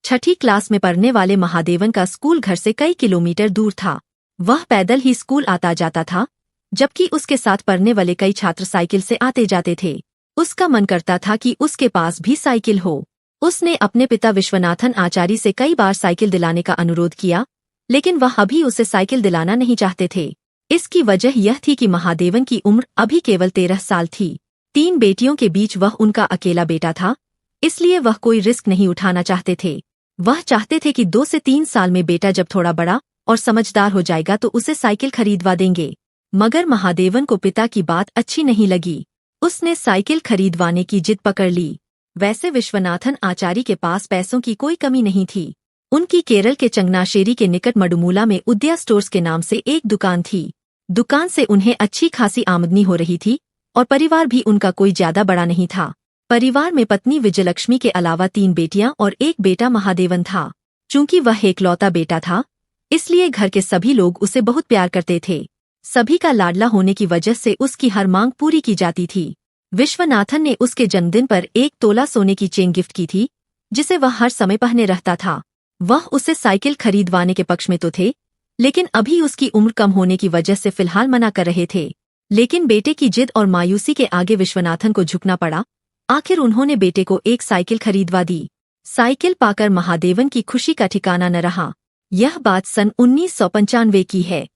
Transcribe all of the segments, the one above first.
छठी class में पढ़ने वाले महादेवन का स्कूल घर से कई किलोमीटर दूर था। वह पैदल ही स्कूल आता जाता था, जबकि उसके साथ पढ़ने वाले कई छात्र साइकिल से आते जाते थे। उसका मन करता था कि उसके पास भी साइकिल हो। उसने अपने पिता विश्वनाथन आचार्य से कई बार साइकिल दिलाने का अनुरोध किया, लेकिन वह अभी उसे साइकिल दिलाना नहीं चाहते थे। इसकी वजह यह थी कि महादेवन की उम्र अभी केवल 13 साल थी। 3 बेटियों के बीच वह उनका अकेला बेटा था, इसलिए वह कोई रिस्क नहीं उठाना चाहते थे। वह चाहते थे कि 2 से 3 साल में बेटा जब थोड़ा बड़ा और समझदार हो जाएगा तो उसे साइकिल खरीदवा देंगे। मगर महादेवन को पिता की बात अच्छी नहीं लगी। उसने साइकिल खरीदवाने की जिद पकड़ ली। वैसे विश्वनाथन आचार्य के पास पैसों की कोई कमी नहीं थी। उनकी केरल के चंगनाशेरी के निकट मडुमूला में उदया स्टोर्स के नाम से एक दुकान थी। दुकान से उन्हें अच्छी खासी आमदनी हो रही थी और परिवार भी उनका कोई ज्यादा बड़ा नहीं था। परिवार में पत्नी विजयलक्ष्मी के अलावा 3 बेटियां और एक बेटा महादेवन था। चूंकि वह एकलौता बेटा था, इसलिए घर के सभी लोग उसे बहुत प्यार करते थे। सभी का लाडला होने की वजह से उसकी हर मांग पूरी की जाती थी। विश्वनाथन ने उसके जन्मदिन पर 1 तोला सोने की चेन गिफ्ट की थी, जिसे वह हर समय पहने रहता था। वह उसे साइकिल खरीदवाने के पक्ष में तो थे, लेकिन अभी उसकी उम्र कम होने की वजह से फिलहाल मना कर रहे थे। लेकिन बेटे की जिद और मायूसी के आगे विश्वनाथन को झुकना पड़ा। आखिर उन्होंने बेटे को एक साइकिल खरीदवा दी। साइकिल पाकर महादेवन की खुशी का ठिकाना न रहा। यह बात सन 1995 की है।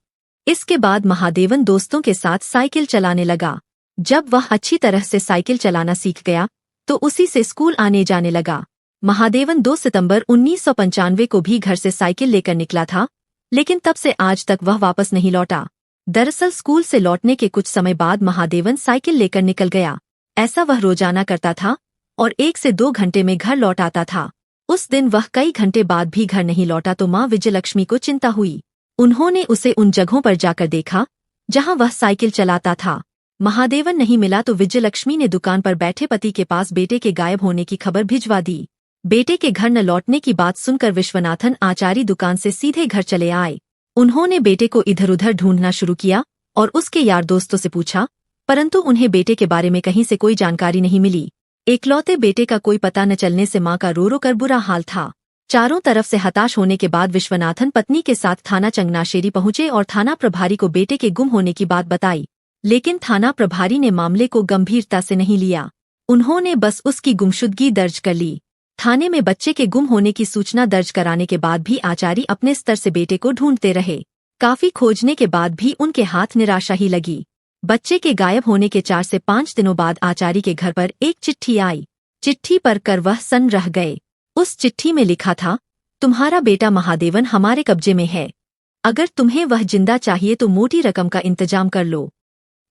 इसके बाद महादेवन दोस्तों के साथ साइकिल चलाने लगा। जब वह अच्छी तरह से साइकिल चलाना सीख गया तो उसी से स्कूल आने जाने लगा। महादेवन 2 सितंबर 1995 को भी घर से साइकिल लेकर निकला था, लेकिन तब से आज तक वह वापस नहीं लौटा। दरअसल स्कूल से लौटने के कुछ समय बाद महादेवन साइकिल लेकर निकल गया। ऐसा वह रोजाना करता था और 1 से 2 घंटे में घर लौट आता था। उस दिन वह कई घंटे बाद भी घर नहीं लौटा तो माँ विजयलक्ष्मी को चिंता हुई। उन्होंने उसे उन जगहों पर जाकर देखा जहां वह साइकिल चलाता था। महादेवन नहीं मिला तो विजयलक्ष्मी ने दुकान पर बैठे पति के पास बेटे के गायब होने की खबर भिजवा दी। बेटे के घर न लौटने की बात सुनकर विश्वनाथन आचार्य दुकान से सीधे घर चले आए। उन्होंने बेटे को इधर उधर ढूंढना शुरू किया और उसके यार दोस्तों से पूछा, परंतु उन्हें बेटे के बारे में कहीं से कोई जानकारी नहीं मिली। एकलौते बेटे का कोई पता न चलने से माँ का रो रो कर बुरा हाल था। चारों तरफ से हताश होने के बाद विश्वनाथन पत्नी के साथ थाना चंगनाशेरी पहुंचे और थाना प्रभारी को बेटे के गुम होने की बात बताई। लेकिन थाना प्रभारी ने मामले को गंभीरता से नहीं लिया। उन्होंने बस उसकी गुमशुदगी दर्ज कर ली। थाने में बच्चे के गुम होने की सूचना दर्ज कराने के बाद भी आचार्य अपने स्तर से बेटे को ढूंढते रहे। काफी खोजने के बाद भी उनके हाथ निराशा ही लगी। बच्चे के गायब होने के 4 से 5 दिनों बाद आचार्य के घर पर एक चिट्ठी आई। चिट्ठी पढ़कर वह सन्न रह गए। उस चिट्ठी में लिखा था, तुम्हारा बेटा महादेवन हमारे कब्जे में है। अगर तुम्हें वह जिंदा चाहिए तो मोटी रकम का इंतजाम कर लो।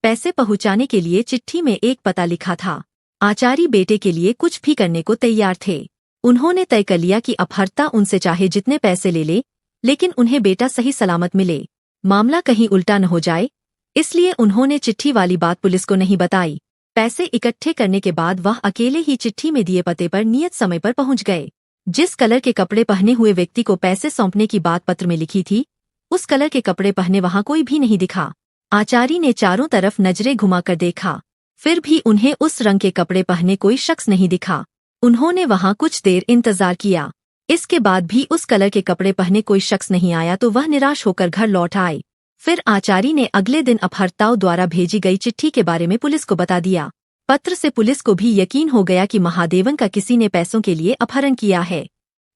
पैसे पहुंचाने के लिए चिट्ठी में एक पता लिखा था। आचार्य बेटे के लिए कुछ भी करने को तैयार थे। उन्होंने तय कर लिया कि अपहर्ता उनसे चाहे जितने पैसे ले ले, लेकिन उन्हें बेटा सही सलामत मिले। मामला कहीं उल्टा न हो जाए, इसलिए उन्होंने चिट्ठी वाली बात पुलिस को नहीं बताई। पैसे इकट्ठे करने के बाद वह अकेले ही चिट्ठी में दिए पते पर नियत समय पर पहुंच गए। जिस कलर के कपड़े पहने हुए व्यक्ति को पैसे सौंपने की बात पत्र में लिखी थी, उस कलर के कपड़े पहने वहां कोई भी नहीं दिखा। आचार्य ने चारों तरफ नजरें घुमाकर देखा, फिर भी उन्हें उस रंग के कपड़े पहने कोई शख्स नहीं दिखा। उन्होंने वहां कुछ देर इंतजार किया। इसके बाद भी उस कलर के कपड़े पहने कोई शख्स नहीं आया तो वह निराश होकर घर लौट आए। फिर आचार्य ने अगले दिन अपहर्ताओं द्वारा भेजी गई चिट्ठी के बारे में पुलिस को बता दिया। पत्र से पुलिस को भी यकीन हो गया कि महादेवन का किसी ने पैसों के लिए अपहरण किया है।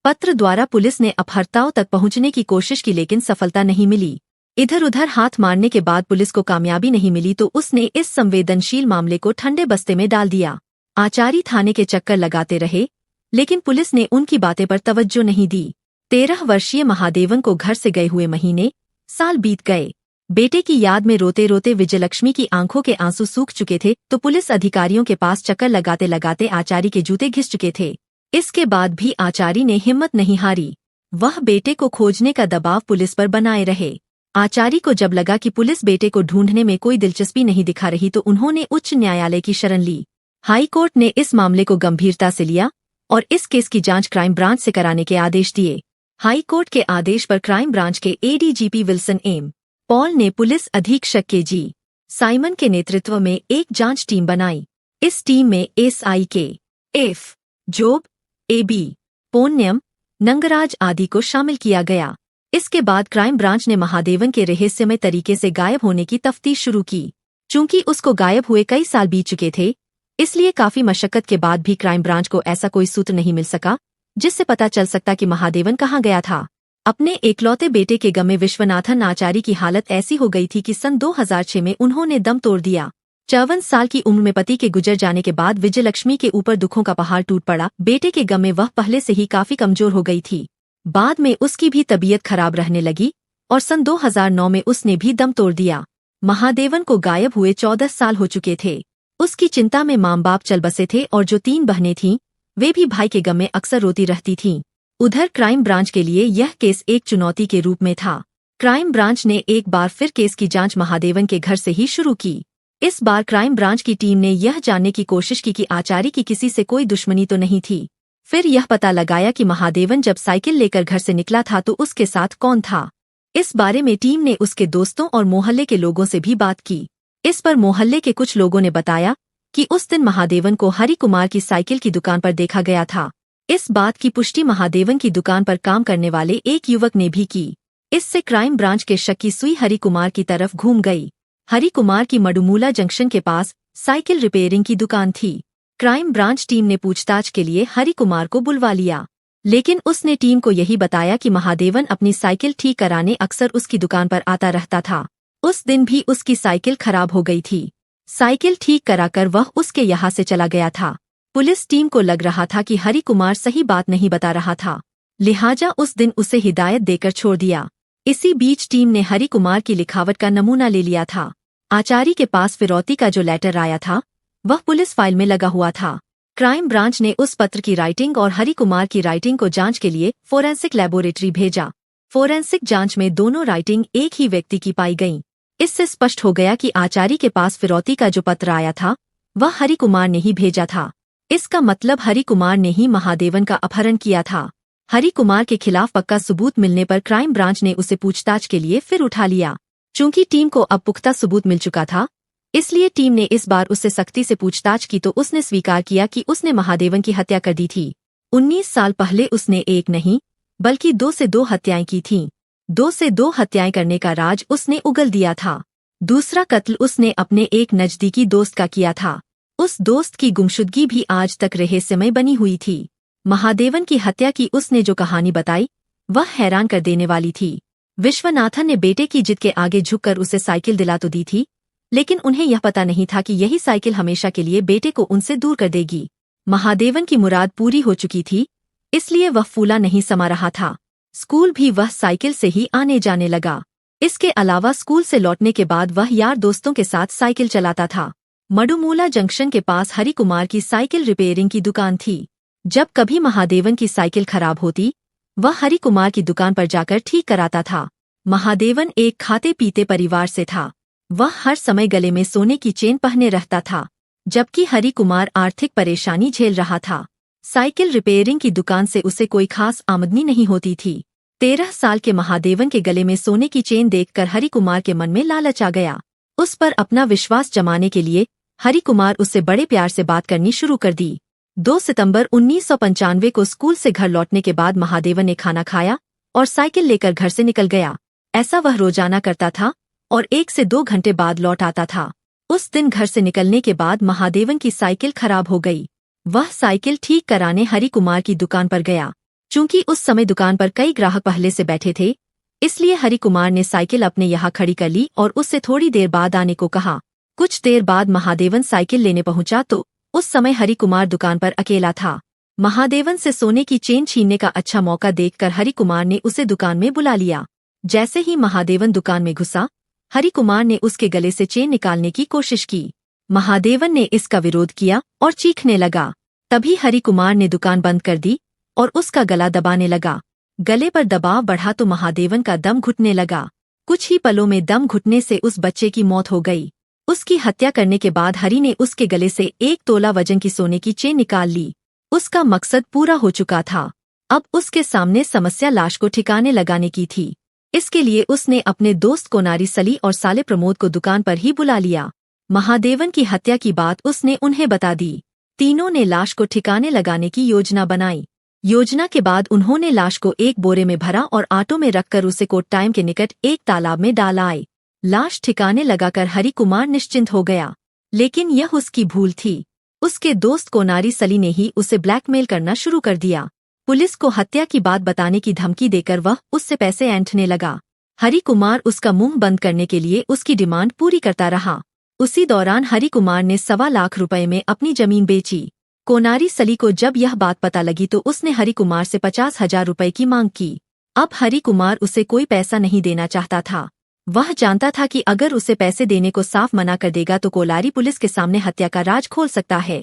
पत्र द्वारा पुलिस ने अपहर्ताओं तक पहुंचने की कोशिश की, लेकिन सफलता नहीं मिली। इधर उधर हाथ मारने के बाद पुलिस को कामयाबी नहीं मिली तो उसने इस संवेदनशील मामले को ठंडे बस्ते में डाल दिया। आचार्य थाने के चक्कर लगाते रहे, लेकिन पुलिस ने उनकी बातें पर तवज्जो नहीं दी। 13 वर्षीय महादेवन को घर से गए हुए महीने साल बीत गए। बेटे की याद में रोते रोते विजयलक्ष्मी की आंखों के आंसू सूख चुके थे तो पुलिस अधिकारियों के पास चक्कर लगाते लगाते आचार्य के जूते घिस चुके थे। इसके बाद भी आचार्य ने हिम्मत नहीं हारी। वह बेटे को खोजने का दबाव पुलिस पर बनाए रहे। आचार्य को जब लगा कि पुलिस बेटे को ढूंढने में कोई दिलचस्पी नहीं दिखा रही तो उन्होंने उच्च न्यायालय की शरण ली। हाई कोर्ट ने इस मामले को गंभीरता से लिया और इस केस की जांच क्राइम ब्रांच से कराने के आदेश दिए। हाई कोर्ट के आदेश पर क्राइम ब्रांच के एडीजीपी विल्सन एम पॉल ने पुलिस अधीक्षक के जी साइमन के नेतृत्व में एक जांच टीम बनाई। इस टीम में एसआई के एफ जोब, एबी पोन्यम, नंगराज आदि को शामिल किया गया। इसके बाद क्राइम ब्रांच ने महादेवन के रहस्यमय तरीके से गायब होने की तफ्तीश शुरू की। चूंकि उसको गायब हुए कई साल बीत चुके थे, इसलिए काफी मशक्कत के बाद भी क्राइम ब्रांच को ऐसा कोई सूत्र नहीं मिल सका जिससे पता चल सकता कि महादेवन कहाँ गया था। अपने एकलौते बेटे के गम में विश्वनाथन आचार्य की हालत ऐसी हो गई थी कि सन 2006 में उन्होंने दम तोड़ दिया। 54 साल की उम्र में पति के गुजर जाने के बाद विजयलक्ष्मी के ऊपर दुखों का पहाड़ टूट पड़ा। बेटे के गम में वह पहले से ही काफी कमजोर हो गई थी। बाद में उसकी भी तबीयत खराब रहने लगी और सन 2009 में उसने भी दम तोड़ दिया। महादेवन को गायब हुए 14 साल हो चुके थे। उसकी चिंता में माँ बाप चल बसे थे और जो 3 बहनें थीं, वे भी भाई के गम में अक्सर रोती रहती थीं। उधर क्राइम ब्रांच के लिए यह केस एक चुनौती के रूप में था। क्राइम ब्रांच ने एक बार फिर केस की जांच महादेवन के घर से ही शुरू की। इस बार क्राइम ब्रांच की टीम ने यह जानने की कोशिश की कि आचार्य की किसी से कोई दुश्मनी तो नहीं थी। फिर यह पता लगाया कि महादेवन जब साइकिल लेकर घर से निकला था तो उसके साथ कौन था। इस बारे में टीम ने उसके दोस्तों और मोहल्ले के लोगों से भी बात की। इस पर मोहल्ले के कुछ लोगों ने बताया कि उस दिन महादेवन को हरि कुमार की साइकिल की दुकान पर देखा गया था। इस बात की पुष्टि महादेवन की दुकान पर काम करने वाले एक युवक ने भी की। इससे क्राइम ब्रांच के शक की सुई हरि कुमार की तरफ घूम गई। हरि कुमार की मडुमूला जंक्शन के पास साइकिल रिपेयरिंग की दुकान थी। क्राइम ब्रांच टीम ने पूछताछ के लिए हरि कुमार को बुलवा लिया, लेकिन उसने टीम को यही बताया कि महादेवन अपनी साइकिल ठीक कराने अक्सर उसकी दुकान पर आता रहता था। उस दिन भी उसकी साइकिल खराब हो गई थी। साइकिल ठीक कराकर वह उसके यहाँ से चला गया था। पुलिस टीम को लग रहा था कि हरि कुमार सही बात नहीं बता रहा था, लिहाजा उस दिन उसे हिदायत देकर छोड़ दिया। इसी बीच टीम ने हरि कुमार की लिखावट का नमूना ले लिया था। आचार्य के पास फिरौती का जो लेटर आया था वह पुलिस फाइल में लगा हुआ था। क्राइम ब्रांच ने उस पत्र की राइटिंग और हरि कुमार की राइटिंग को जांच के लिए फोरेंसिक लैबोरेटरी भेजा। फोरेंसिक जांच में दोनों राइटिंग एक ही व्यक्ति की पाई गईं। इससे स्पष्ट हो गया कि आचार्य के पास फिरौती का जो पत्र आया था वह हरि कुमार ने ही भेजा था। इसका मतलब हरि कुमार ने ही महादेवन का अपहरण किया था। हरि कुमार के खिलाफ पक्का सबूत मिलने पर क्राइम ब्रांच ने उसे पूछताछ के लिए फिर उठा लिया। चूंकि टीम को अब पुख्ता सबूत मिल चुका था, इसलिए टीम ने इस बार उससे सख्ती से पूछताछ की तो उसने स्वीकार किया कि उसने महादेवन की हत्या कर दी थी। 19 साल पहले उसने एक नहीं बल्कि 2 से 2 हत्याएं की थीं। 2 से 2 हत्याएं करने का राज उसने उगल दिया था। दूसरा कत्ल उसने अपने एक नजदीकी दोस्त का किया था। उस दोस्त की गुमशुदगी भी आज तक रहस्यमय बनी हुई थी। महादेवन की हत्या की उसने जो कहानी बताई वह हैरान कर देने वाली थी। विश्वनाथन ने बेटे की जिद के आगे झुककर उसे साइकिल दिला तो दी थी, लेकिन उन्हें यह पता नहीं था कि यही साइकिल हमेशा के लिए बेटे को उनसे दूर कर देगी। महादेवन की मुराद पूरी हो चुकी थी, इसलिए वह फूला नहीं समा रहा था। स्कूल भी वह साइकिल से ही आने जाने लगा। इसके अलावा स्कूल से लौटने के बाद वह यार दोस्तों के साथ साइकिल चलाता था। मडुमूला जंक्शन के पास हरि कुमार की साइकिल रिपेयरिंग की दुकान थी। जब कभी महादेवन की साइकिल खराब होती, वह हरि कुमार की दुकान पर जाकर ठीक कराता था। महादेवन एक खाते पीते परिवार से था। वह हर समय गले में सोने की चेन पहने रहता था, जबकि हरि कुमार आर्थिक परेशानी झेल रहा था। साइकिल रिपेयरिंग की दुकान से उसे कोई खास आमदनी नहीं होती थी। 13 साल के महादेवन के गले में सोने की चेन देखकर हरि कुमार के मन में लालच आ गया। उस पर अपना विश्वास जमाने के लिए हरि कुमार उससे बड़े प्यार से बात करनी शुरू कर दी। 2 सितंबर 1995 को स्कूल से घर लौटने के बाद महादेवन ने खाना खाया और साइकिल लेकर घर से निकल गया। ऐसा वह रोजाना करता था और 1 से 2 घंटे बाद लौट आता था। उस दिन घर से निकलने के बाद महादेवन की साइकिल खराब हो गई। वह साइकिल ठीक कराने हरि कुमार की दुकान पर गया। चूंकि उस समय दुकान पर कई ग्राहक पहले से बैठे थे, इसलिए हरि कुमार ने साइकिल अपने यहाँ खड़ी कर ली और उससे थोड़ी देर बाद आने को कहा। कुछ देर बाद महादेवन साइकिल लेने पहुंचा तो उस समय हरि कुमार दुकान पर अकेला था। महादेवन से सोने की चेन छीनने का अच्छा मौका देखकर हरि कुमार ने उसे दुकान में बुला लिया। जैसे ही महादेवन दुकान में घुसा, हरि कुमार ने उसके गले से चेन निकालने की कोशिश की। महादेवन ने इसका विरोध किया और चीखने लगा। तभी हरि कुमार ने दुकान बंद कर दी और उसका गला दबाने लगा। गले पर दबाव बढ़ा तो महादेवन का दम घुटने लगा। कुछ ही पलों में दम घुटने से उस बच्चे की मौत हो गई। उसकी हत्या करने के बाद हरि ने उसके गले से 1 तोला वजन की सोने की चेन निकाल ली। उसका मकसद पूरा हो चुका था। अब उसके सामने समस्या लाश को ठिकाने लगाने की थी। इसके लिए उसने अपने दोस्त कोनारी सली और साले प्रमोद को दुकान पर ही बुला लिया। महादेवन की हत्या की बात उसने उन्हें बता दी। तीनों ने लाश को ठिकाने लगाने की योजना बनाई। योजना के बाद उन्होंने लाश को एक बोरे में भरा और ऑटो में रखकर उसे कोट्टायम के निकट एक तालाब में डाल आए। लाश ठिकाने लगाकर हरि कुमार निश्चिंत हो गया, लेकिन यह उसकी भूल थी। उसके दोस्त कोनारी सली ने ही उसे ब्लैकमेल करना शुरू कर दिया। पुलिस को हत्या की बात बताने की धमकी देकर वह उससे पैसे ऐंठने लगा। हरि कुमार उसका मुंह बंद करने के लिए उसकी डिमांड पूरी करता रहा। उसी दौरान हरि कुमार ने 1.25 लाख रुपए में अपनी जमीन बेची। कोनारी सली को जब यह बात पता लगी तो उसने हरि कुमार से 50,000 रुपए की मांग की। अब हरि कुमार उसे कोई पैसा नहीं देना चाहता था। वह जानता था कि अगर उसे पैसे देने को साफ मना कर देगा तो कोलारी पुलिस के सामने हत्या का राज खोल सकता है।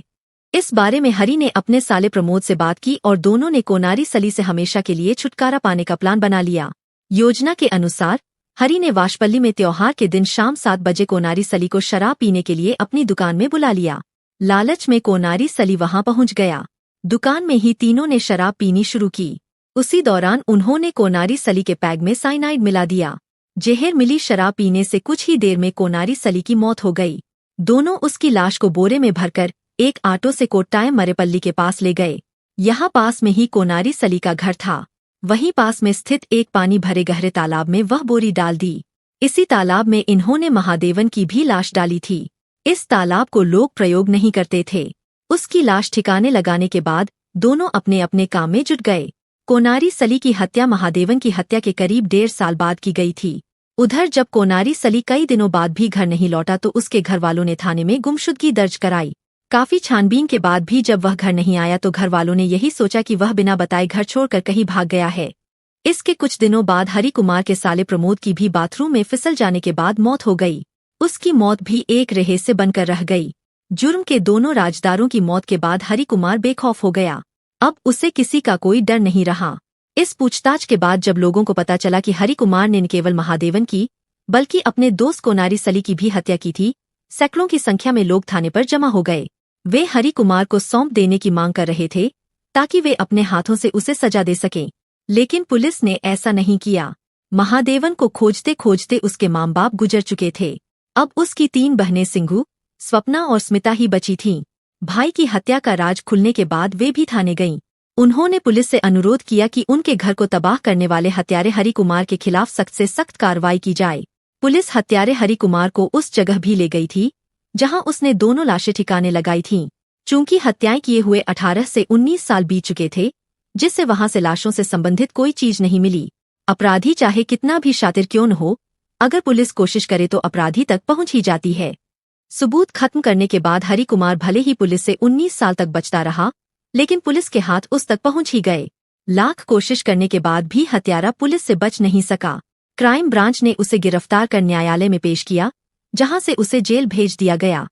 इस बारे में हरि ने अपने साले प्रमोद से बात की और दोनों ने कोनारी सली से हमेशा के लिए छुटकारा पाने का प्लान बना लिया। योजना के अनुसार हरि ने वाशपल्ली में त्योहार के दिन शाम 7 बजे कोनारी सली को शराब पीने के लिए अपनी दुकान में बुला लिया। लालच में कोनारी सली वहां पहुंच गया। दुकान में ही तीनों ने शराब पीनी शुरू की। उसी दौरान उन्होंने कोनारी सली के पैग में साइनाइड मिला दिया। जहर मिली शराब पीने से कुछ ही देर में कोनारी सली की मौत हो गई। दोनों उसकी लाश को बोरे में भरकर एक ऑटो से कोट्टायम मरेपल्ली के पास ले गए। यहाँ पास में ही कोनारी सली का घर था। वहीं पास में स्थित एक पानी भरे गहरे तालाब में वह बोरी डाल दी। इसी तालाब में इन्होंने महादेवन की भी लाश डाली थी। इस तालाब को लोग प्रयोग नहीं करते थे। उसकी लाश ठिकाने लगाने के बाद दोनों अपने अपने काम में जुट गए। कोनारी सली की हत्या महादेवन की हत्या के करीब 1.5 साल बाद की गई थी। उधर जब कोनारी सली कई दिनों बाद भी घर नहीं लौटा तो उसके घर वालों ने थाने में गुमशुदगी दर्ज कराई। काफी छानबीन के बाद भी जब वह घर नहीं आया तो घर वालों ने यही सोचा कि वह बिना बताए घर छोड़कर कहीं भाग गया है। इसके कुछ दिनों बाद हरि कुमार के साले प्रमोद की भी बाथरूम में फिसल जाने के बाद मौत हो गई। उसकी मौत भी एक रहस्य बनकर रह गई। जुर्म के दोनों राजदारों की मौत के बाद हरि कुमार बेखौफ हो गया। अब उसे किसी का कोई डर नहीं रहा। इस पूछताछ के बाद जब लोगों को पता चला कि हरि कुमार ने न केवल महादेवन की बल्कि अपने दोस्त कोनारी सली की भी हत्या की थी, सैकड़ों की संख्या में लोग थाने पर जमा हो गए। वे हरि कुमार को सौंप देने की मांग कर रहे थे ताकि वे अपने हाथों से उसे सजा दे सकें, लेकिन पुलिस ने ऐसा नहीं किया। महादेवन को खोजते खोजते उसके माँ बाप गुजर चुके थे। अब उसकी 3 बहनें सिंघू, स्वप्ना और स्मिता ही बची थीं। भाई की हत्या का राज खुलने के बाद वे भी थाने गईं। उन्होंने पुलिस से अनुरोध किया कि उनके घर को तबाह करने वाले हत्यारे हरि कुमार के खिलाफ सख्त से सख्त कार्रवाई की जाए। पुलिस हत्यारे हरि कुमार को उस जगह भी ले गई थी जहां उसने दोनों लाशें ठिकाने लगाई थीं। चूंकि हत्याएं किए हुए 18 से 19 साल बीत चुके थे, जिससे वहां से लाशों से संबंधित कोई चीज नहीं मिली। अपराधी चाहे कितना भी शातिर क्यों न हो, अगर पुलिस कोशिश करे तो अपराधी तक पहुंच ही जाती है। सबूत खत्म करने के बाद हरि कुमार भले ही पुलिस से 19 साल तक बचता रहा, लेकिन पुलिस के हाथ उस तक पहुंच ही गए। लाख कोशिश करने के बाद भी हत्यारा पुलिस से बच नहीं सका। क्राइम ब्रांच ने उसे गिरफ्तार कर न्यायालय में पेश किया, जहां से उसे जेल भेज दिया गया।